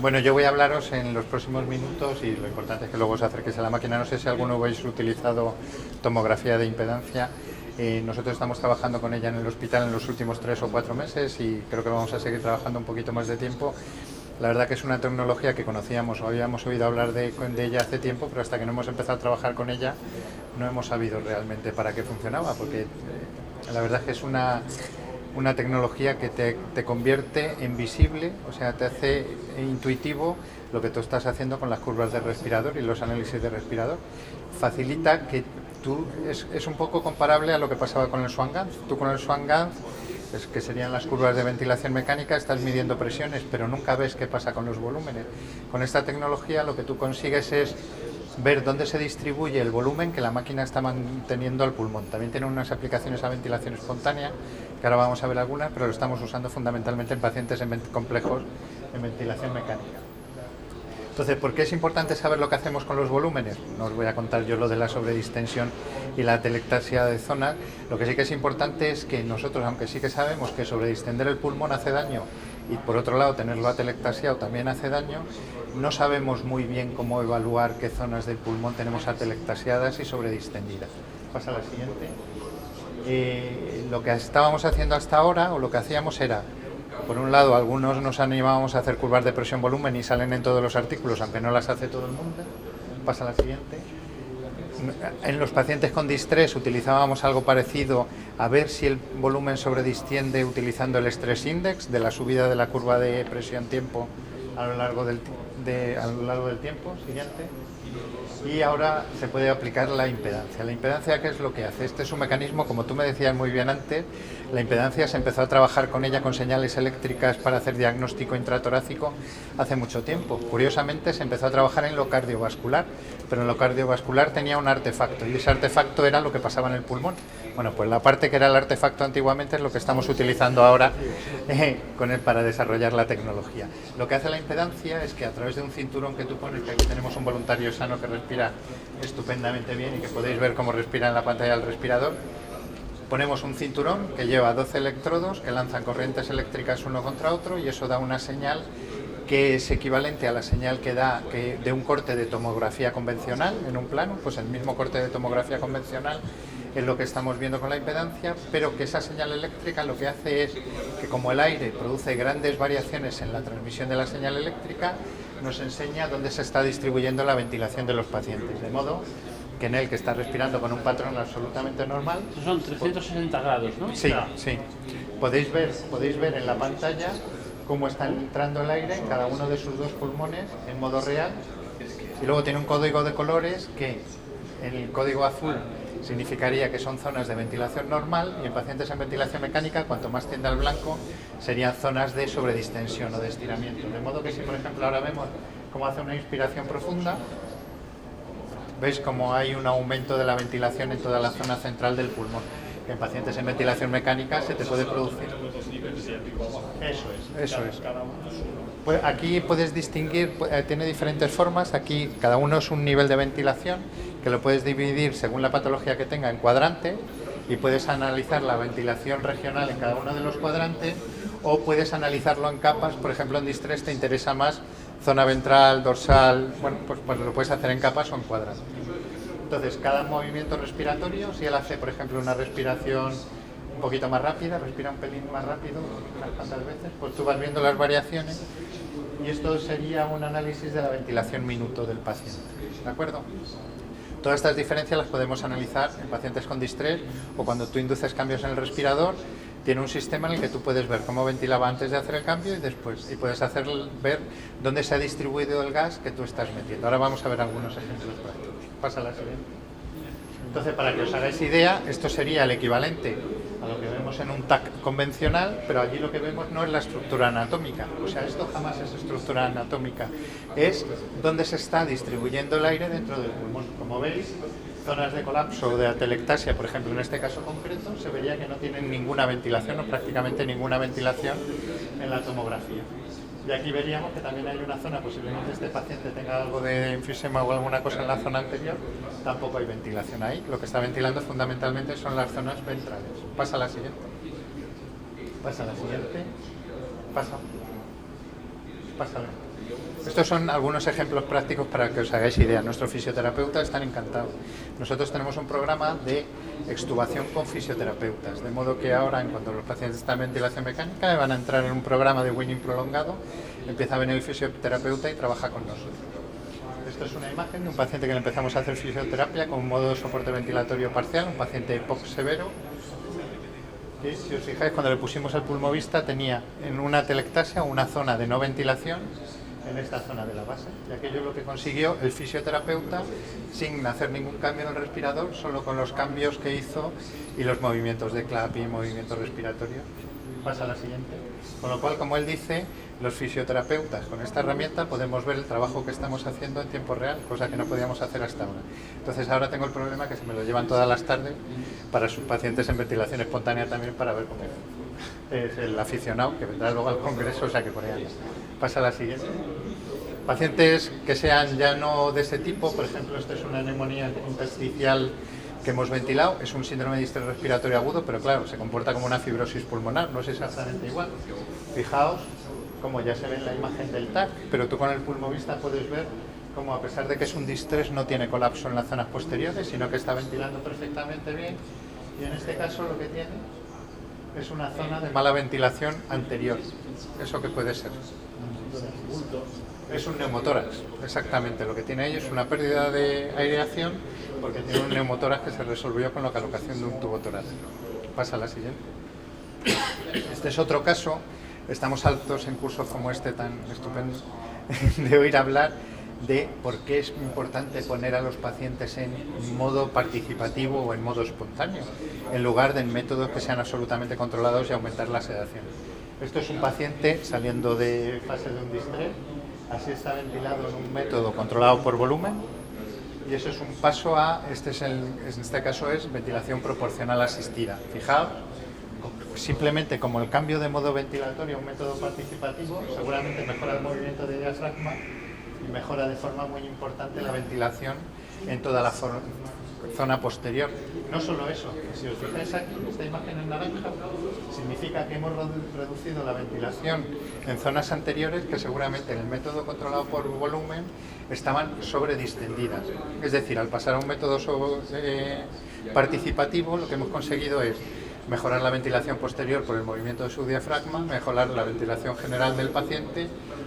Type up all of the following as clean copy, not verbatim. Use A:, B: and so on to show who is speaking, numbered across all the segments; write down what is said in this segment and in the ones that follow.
A: Bueno, yo voy a hablaros en los próximos minutos y lo importante es que luego os acerquéis a la máquina. No sé si alguno habéis utilizado tomografía de impedancia. Nosotros estamos trabajando con ella en el hospital en los últimos 3 o 4 meses y creo que vamos a seguir trabajando un poquito más de tiempo. La verdad que es una tecnología que conocíamos o habíamos oído hablar de ella hace tiempo, pero hasta que no hemos empezado a trabajar con ella no hemos sabido realmente para qué funcionaba, porque la verdad es que es una tecnología que te convierte en visible, o sea, te hace intuitivo lo que tú estás haciendo con las curvas de respirador y los análisis de respirador. Facilita que es un poco comparable a lo que pasaba con el Swan-Ganz. Tú con el Swan-Ganz, que serían las curvas de ventilación mecánica, estás midiendo presiones, pero nunca ves qué pasa con los volúmenes. Con esta tecnología lo que tú consigues es ver dónde se distribuye el volumen que la máquina está manteniendo al pulmón. También tiene unas aplicaciones a ventilación espontánea, que ahora vamos a ver algunas, pero lo estamos usando fundamentalmente en pacientes complejos en ventilación mecánica. Entonces, ¿por qué es importante saber lo que hacemos con los volúmenes? No os voy a contar yo lo de la sobredistensión y la atelectasia de zonas. Lo que sí que es importante es que nosotros, aunque sí que sabemos que sobredistender el pulmón hace daño y por otro lado tenerlo atelectasiado también hace daño, no sabemos muy bien cómo evaluar qué zonas del pulmón tenemos atelectasiadas y sobredistendidas. Pasa a la siguiente. Lo que estábamos haciendo hasta ahora, o lo que hacíamos era, por un lado, algunos nos animábamos a hacer curvas de presión-volumen y salen en todos los artículos, aunque no las hace todo el mundo. Pasa a la siguiente. En los pacientes con distrés utilizábamos algo parecido a ver si el volumen sobredistiende utilizando el stress index de la subida de la curva de presión-tiempo a lo largo del tiempo. Siguiente. Y ahora se puede aplicar la impedancia. La impedancia, ¿qué es lo que hace? Este es un mecanismo, como tú me decías muy bien antes, la impedancia se empezó a trabajar con ella con señales eléctricas para hacer diagnóstico intratorácico hace mucho tiempo. Curiosamente se empezó a trabajar en lo cardiovascular, pero en lo cardiovascular tenía un artefacto y ese artefacto era lo que pasaba en el pulmón. Bueno, pues la parte que era el artefacto antiguamente es lo que estamos utilizando ahora para desarrollar la tecnología. Lo que hace la impedancia es que a través de un cinturón que tú pones, que aquí tenemos un voluntario sano que respira estupendamente bien y que podéis ver cómo respira en la pantalla del respirador, ponemos un cinturón que lleva 12 electrodos que lanzan corrientes eléctricas uno contra otro y eso da una señal que es equivalente a la señal que da de un corte de tomografía convencional en un plano, pues el mismo corte de tomografía convencional es lo que estamos viendo con la impedancia, pero que esa señal eléctrica lo que hace es que como el aire produce grandes variaciones en la transmisión de la señal eléctrica, nos enseña dónde se está distribuyendo la ventilación de los pacientes, de modo que en el que está respirando con un patrón absolutamente normal.
B: Son 360 grados, ¿no?
A: Sí, sí. Podéis ver en la pantalla cómo está entrando el aire en cada uno de sus dos pulmones en modo real y luego tiene un código de colores que en el código azul significaría que son zonas de ventilación normal y en pacientes en ventilación mecánica, cuanto más tienda al blanco, serían zonas de sobredistensión o de estiramiento. De modo que si, por ejemplo, ahora vemos cómo hace una inspiración profunda, veis cómo hay un aumento de la ventilación en toda la zona central del pulmón. En pacientes en ventilación mecánica se te puede producir. Eso es. Pues aquí puedes distinguir, tiene diferentes formas, aquí cada uno es un nivel de ventilación que lo puedes dividir según la patología que tenga en cuadrante y puedes analizar la ventilación regional en cada uno de los cuadrantes o puedes analizarlo en capas, por ejemplo en distrés te interesa más zona ventral, dorsal, bueno, pues lo puedes hacer en capas o en cuadrantes. Entonces cada movimiento respiratorio, si él hace por ejemplo una respiración un poquito más rápida, respira un pelín más rápido, unas cuantas veces, pues tú vas viendo las variaciones y esto sería un análisis de la ventilación minuto del paciente, ¿de acuerdo? Todas estas diferencias las podemos analizar en pacientes con distrés o cuando tú induces cambios en el respirador, tiene un sistema en el que tú puedes ver cómo ventilaba antes de hacer el cambio y después, y puedes ver dónde se ha distribuido el gas que tú estás metiendo. Ahora vamos a ver algunos ejemplos prácticos. Pasa a la siguiente. Entonces, para que os hagáis idea, esto sería el equivalente a lo que vemos en un TAC convencional, pero allí lo que vemos no es la estructura anatómica, o sea, esto jamás es estructura anatómica, es donde se está distribuyendo el aire dentro del pulmón. Como veis, zonas de colapso o de atelectasia, por ejemplo, en este caso concreto, se vería que no tienen ninguna ventilación o prácticamente ninguna ventilación en la tomografía. Y aquí veríamos que también hay una zona, posiblemente este paciente tenga algo de enfisema o alguna cosa en la zona anterior, tampoco hay ventilación ahí. Lo que está ventilando fundamentalmente son las zonas ventrales. Pasa a la siguiente. Pasa a la siguiente. Pasa. Estos son algunos ejemplos prácticos para que os hagáis idea. Nuestros fisioterapeutas están encantados. Nosotros tenemos un programa de extubación con fisioterapeutas, de modo que ahora, en cuanto los pacientes están en ventilación mecánica, van a entrar en un programa de weaning prolongado, empieza a venir el fisioterapeuta y trabaja con nosotros. Esto es una imagen de un paciente que le empezamos a hacer fisioterapia con un modo de soporte ventilatorio parcial, un paciente EPOC severo. Y si os fijáis, cuando le pusimos el pulmovista tenía en una telectasia una zona de no ventilación en esta zona de la base, y aquello es lo que consiguió el fisioterapeuta sin hacer ningún cambio en el respirador, solo con los cambios que hizo y los movimientos de clapping, movimientos respiratorios. Pasa a la siguiente. Con lo cual, como él dice, los fisioterapeutas con esta herramienta podemos ver el trabajo que estamos haciendo en tiempo real, cosa que no podíamos hacer hasta ahora. Entonces ahora tengo el problema que se me lo llevan todas las tardes para sus pacientes en ventilación espontánea también, para ver cómo es el aficionado que vendrá luego al congreso, o sea que por ahí anda. Pasa a la siguiente. Pacientes que sean ya no de ese tipo, por ejemplo, esta es una neumonía intersticial que hemos ventilado, es un síndrome de distrés respiratorio agudo, pero claro, se comporta como una fibrosis pulmonar, no es exactamente igual. Fijaos como ya se ve en la imagen del TAC, pero tú con el pulmovista puedes ver como, a pesar de que es un distrés, no tiene colapso en las zonas posteriores, sino que está ventilando perfectamente bien, y en este caso lo que tiene es una zona de mala ventilación anterior. ¿Eso qué puede ser? Es un neumotórax, exactamente. Lo que tiene ahí es una pérdida de aireación porque tiene un neumotórax que se resolvió con la colocación de un tubo torácico. Pasa a la siguiente. Este es otro caso. Estamos hartos en cursos como este tan estupendo de oír hablar de por qué es importante poner a los pacientes en modo participativo o en modo espontáneo, en lugar de en métodos que sean absolutamente controlados y aumentar la sedación. Esto es un paciente saliendo de fase de un distrés, así está ventilado en un método controlado por volumen, y eso es un paso a, en este caso es ventilación proporcional asistida. Fijaos, simplemente como el cambio de modo ventilatorio a un método participativo seguramente mejora el movimiento de diafragma y mejora de forma muy importante la ventilación en toda la zona posterior. No solo eso, si os fijáis aquí, esta imagen en naranja, significa que hemos reducido la ventilación en zonas anteriores que seguramente en el método controlado por volumen estaban sobredistendidas. Es decir, al pasar a un método participativo, lo que hemos conseguido es mejorar la ventilación posterior por el movimiento de su diafragma, mejorar la ventilación general del paciente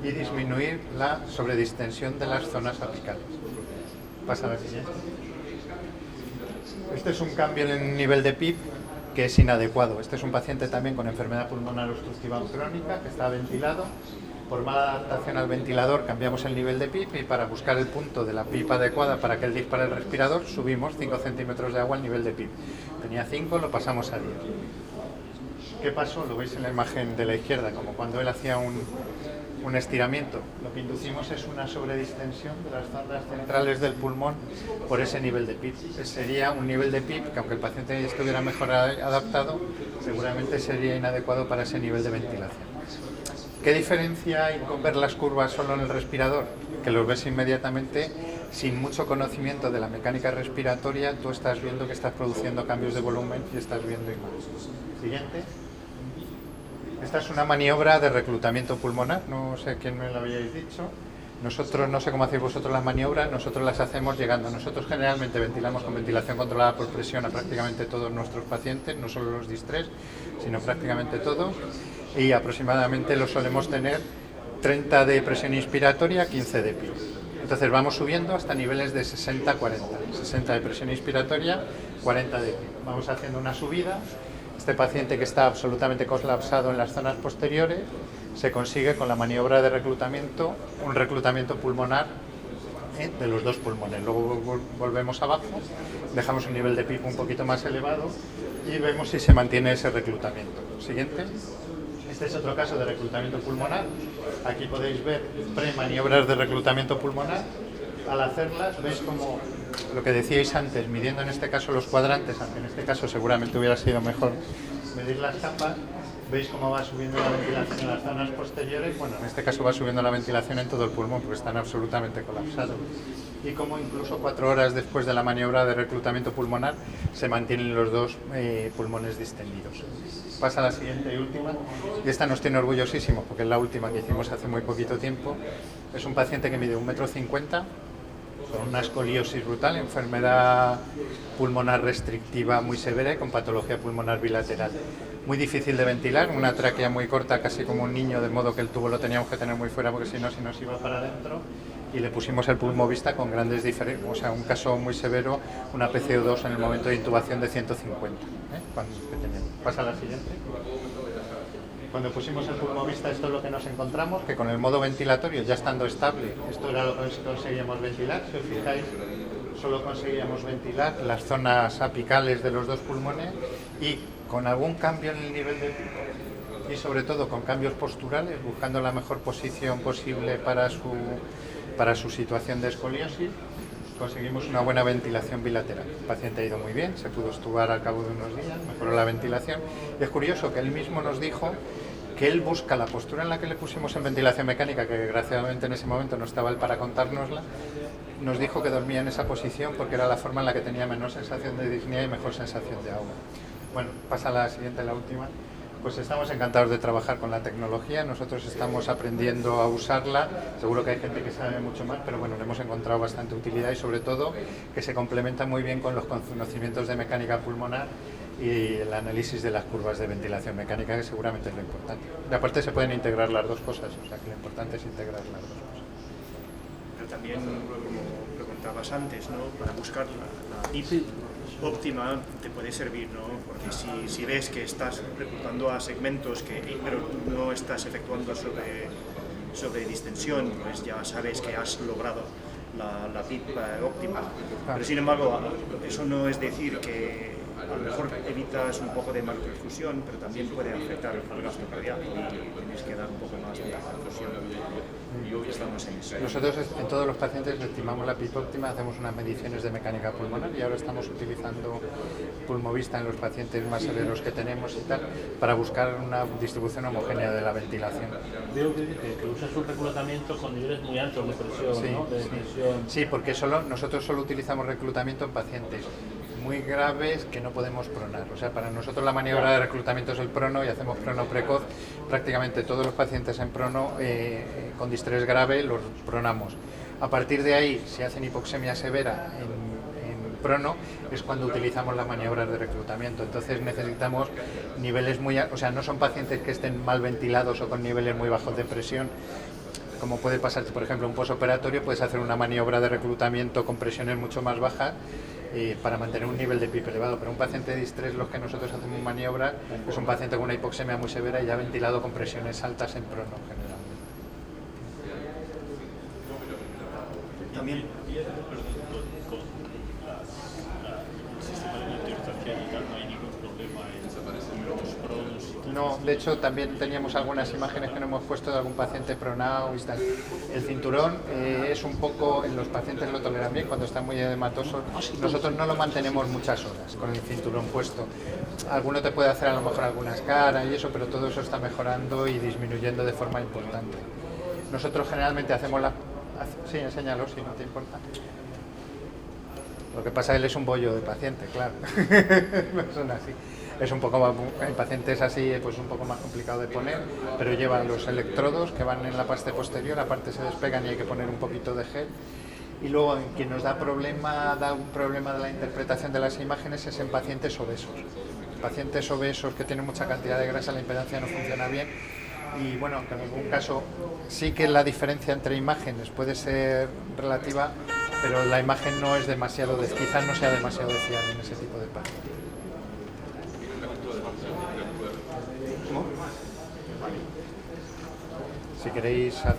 A: y disminuir la sobredistensión de las zonas apicales. Pasa a la siguiente. Este es un cambio en el nivel de PIB que es inadecuado. Este es un paciente también con enfermedad pulmonar obstructiva crónica que está ventilado. Por mala adaptación al ventilador cambiamos el nivel de PIB y para buscar el punto de la PIB adecuada para que él dispare el respirador subimos 5 centímetros de agua al nivel de PIB. Tenía 5, lo pasamos a 10. ¿Qué pasó? Lo veis en la imagen de la izquierda, como cuando él hacía un estiramiento. Lo que inducimos es una sobredistensión de las zonas centrales del pulmón por ese nivel de PIB. Sería un nivel de PIB que, aunque el paciente estuviera mejor adaptado, seguramente sería inadecuado para ese nivel de ventilación. ¿Qué diferencia hay con ver las curvas solo en el respirador? Que los ves inmediatamente, sin mucho conocimiento de la mecánica respiratoria, tú estás viendo que estás produciendo cambios de volumen y estás viendo imágenes. Siguiente. Esta es una maniobra de reclutamiento pulmonar, no sé quién me lo habíais dicho. Nosotros, no sé cómo hacéis vosotros las maniobras, nosotros las hacemos llegando. Nosotros generalmente ventilamos con ventilación controlada por presión a prácticamente todos nuestros pacientes, no solo los distrés, sino prácticamente todos. Y aproximadamente lo solemos tener 30 de presión inspiratoria, 15 de PIB. Entonces vamos subiendo hasta niveles de 60-40. 60 de presión inspiratoria, 40 de PIB. Vamos haciendo una subida. Este paciente que está absolutamente colapsado en las zonas posteriores se consigue con la maniobra de reclutamiento, un reclutamiento pulmonar de los dos pulmones. Luego volvemos abajo, dejamos un nivel de PIB un poquito más elevado y vemos si se mantiene ese reclutamiento. Siguiente. Este es otro caso de reclutamiento pulmonar. Aquí podéis ver pre-maniobras de reclutamiento pulmonar. Al hacerlas, veis como lo que decíais antes, midiendo en este caso los cuadrantes, aunque en este caso seguramente hubiera sido mejor medir las capas, ¿Veis cómo va subiendo la ventilación en las zonas posteriores? Bueno, en este caso va subiendo la ventilación en todo el pulmón porque están absolutamente colapsados. Y como incluso 4 horas después de la maniobra de reclutamiento pulmonar se mantienen los dos pulmones distendidos. Pasa a la siguiente y última, y esta nos tiene orgullosísimos porque es la última que hicimos hace muy poquito tiempo. Es un paciente que mide 1,50 m, con una escoliosis brutal, enfermedad pulmonar restrictiva muy severa y con patología pulmonar bilateral. Muy difícil de ventilar, una tráquea muy corta, casi como un niño, de modo que el tubo lo teníamos que tener muy fuera porque si no se nos iba para adentro. Y le pusimos el pulmovista con grandes diferencias, o sea, un caso muy severo, una PCO2 en el momento de intubación de 150. Pasa a la siguiente. Cuando pusimos el pulmovista, esto es lo que nos encontramos, que con el modo ventilatorio, ya estando estable, esto era lo que conseguíamos ventilar. Si os fijáis, solo conseguíamos ventilar las zonas apicales de los dos pulmones y con algún cambio en el nivel del pico y sobre todo con cambios posturales, buscando la mejor posición posible para su situación de escoliosis, conseguimos una buena ventilación bilateral. El paciente ha ido muy bien, se pudo extubar al cabo de unos días, mejoró la ventilación. Y es curioso que él mismo nos dijo que él busca la postura en la que le pusimos en ventilación mecánica, que desgraciadamente en ese momento no estaba él para contárnosla. Nos dijo que dormía en esa posición porque era la forma en la que tenía menor sensación de disnea y mejor sensación de ahogo. Bueno, pasa a la siguiente, la última. Pues estamos encantados de trabajar con la tecnología, nosotros estamos aprendiendo a usarla, seguro que hay gente que sabe mucho más, pero bueno, le hemos encontrado bastante utilidad y sobre todo que se complementa muy bien con los conocimientos de mecánica pulmonar y el análisis de las curvas de ventilación mecánica, que seguramente es lo importante. Y aparte se pueden integrar las dos cosas, o sea que lo importante es integrar las dos cosas.
C: Pero también, como preguntabas antes, ¿no? Para buscar la IP óptima te puede servir, ¿no? Porque si ves que estás reclutando a segmentos pero no estás efectuando sobre distensión, pues ya sabes que has logrado la PIP óptima. Pero sin embargo, eso no es decir que a lo mejor evitas un poco de malperfusión, pero también puede afectar al gasto cardíaco y tienes que dar un poco más de perfusión. Estamos en eso.
A: Nosotros en todos los pacientes estimamos la PIP óptima, hacemos unas mediciones de mecánica pulmonar y ahora estamos utilizando pulmovista en los pacientes más severos que tenemos y tal, para buscar una distribución homogénea de la ventilación.
B: Veo que usas un reclutamiento con niveles muy altos de presión,
A: Sí,
B: ¿no?
A: sí, porque nosotros solo utilizamos reclutamiento en pacientes muy graves que no podemos pronar. O sea, para nosotros la maniobra de reclutamiento es el prono y hacemos prono precoz. Prácticamente todos los pacientes en prono con distrés grave los pronamos. A partir de ahí, si hacen hipoxemia severa en prono, es cuando utilizamos las maniobras de reclutamiento. Entonces necesitamos niveles o sea, no son pacientes que estén mal ventilados o con niveles muy bajos de presión. Como puede pasar, por ejemplo, un posoperatorio, puedes hacer una maniobra de reclutamiento con presiones mucho más bajas para mantener un nivel de PIP elevado, pero un paciente de distrés, los que nosotros hacemos maniobra, es un paciente con una hipoxemia muy severa y ya ventilado con presiones altas en prono generalmente.
C: También
D: con el sistema de monitorización y tal, no hay ningún problema en los pronos y todo.
A: No, de hecho también teníamos algunas imágenes que no hemos puesto de algún paciente pronado y tal. El cinturón es un poco, en los pacientes lo toleran bien cuando están muy edematosos. Nosotros no lo mantenemos muchas horas con el cinturón puesto. Alguno te puede hacer a lo mejor algunas caras y eso, pero todo eso está mejorando y disminuyendo de forma importante. Nosotros generalmente hacemos Sí, enséñalo si no te importa. Lo que pasa es que él es un bollo de paciente, claro. No son así. Es un poco más, en pacientes así, pues un poco más complicado de poner, pero llevan los electrodos que van en la parte posterior, aparte se despegan y hay que poner un poquito de gel. Y luego en quien nos da un problema de la interpretación de las imágenes es en pacientes obesos. Pacientes obesos que tienen mucha cantidad de grasa, la impedancia no funciona bien. Y bueno, aunque en algún caso sí que la diferencia entre imágenes puede ser relativa, pero la imagen no es demasiado, quizás no sea demasiado de fiar en ese tipo de pacientes. Si queréis